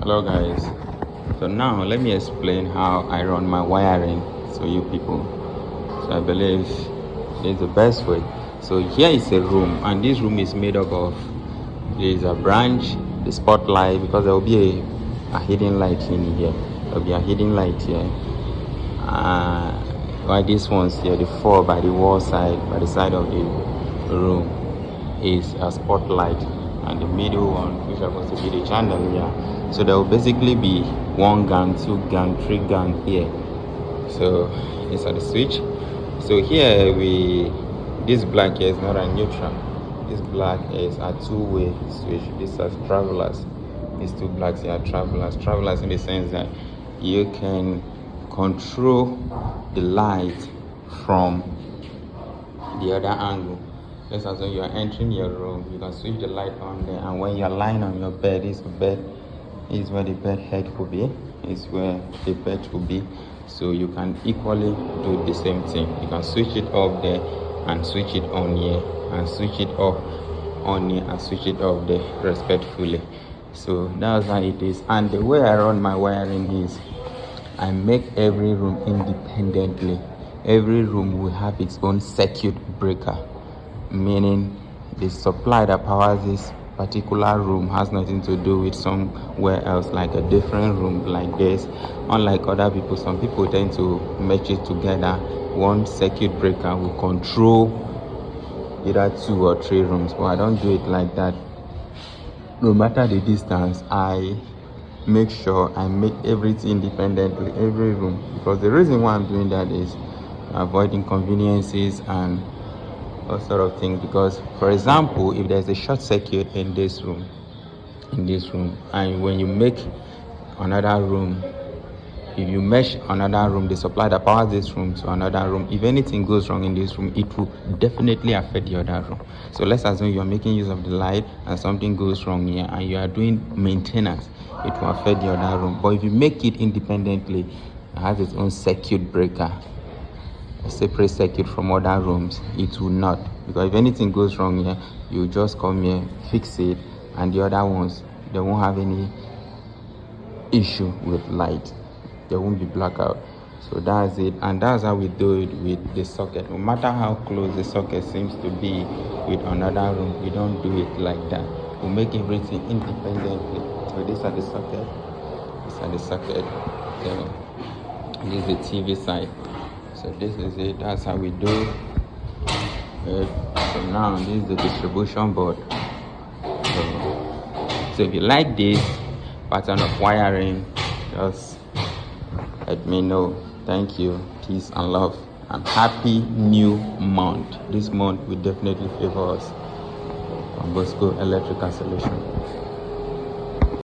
Hello guys, so now let me explain how I run my wiring to you people. So I believe it's the best way. So here is a room, and this room is made up of, there is a branch, the spotlight, because there will be a hidden light in here. There will be a hidden light here. Why these ones here, the four by the wall side, by the side of the room, is a spotlight, and the middle one, which happens to be the chandelier. So there will basically be 1 gang, 2 gang, 3 gang here. So these are the switch. So here this black here is not a neutral. This black is a two-way switch. These are travelers. These two blacks here are travelers. Travelers in the sense that you can control the light from the other angle. Just as when you are entering your room, you can switch the light on there, and when you're lying on your bed, this is where the bed head will be. Is where the bed will be. So you can equally do the same thing. You can switch it off there and switch it on here, and switch it off on here and switch it off there respectfully. So that's how it is. And the way I run my wiring is, I make every room independently. Every room will have its own circuit breaker, meaning the supply that powers this particular room has nothing to do with somewhere else, like a different room like this. Unlike other people, some people tend to match it together. One circuit breaker will control either 2 or 3 rooms, but I don't do it like that. No matter the distance, I make sure I make everything independently, every room, because the reason why I'm doing that is avoid inconveniences and all sort of things. Because, for example, if there's a short circuit in this room, and when you make another room, if you mesh another room, the supply that powers this room to another room, if anything goes wrong in this room, it will definitely affect the other room. So let's assume you're making use of the light and something goes wrong here, and you are doing maintenance, it will affect the other room. But if you make it independently, it has its own circuit breaker, a separate circuit from other rooms, it will not. Because if anything goes wrong here, you just come here, fix it, and the other ones, they won't have any issue with light. There won't be blackout. So that's it, and that's how we do it with the socket. No matter how close the socket seems to be with another room, we don't do it like that. We make everything independently. So these are the socket. So this is the TV side. So this is it. That's how we do it. So now this is the distribution board. So if you like this pattern of wiring, just let me know. Thank you. Peace and love. And happy new month. This month will definitely favor us. From Bosco Electrical Solution.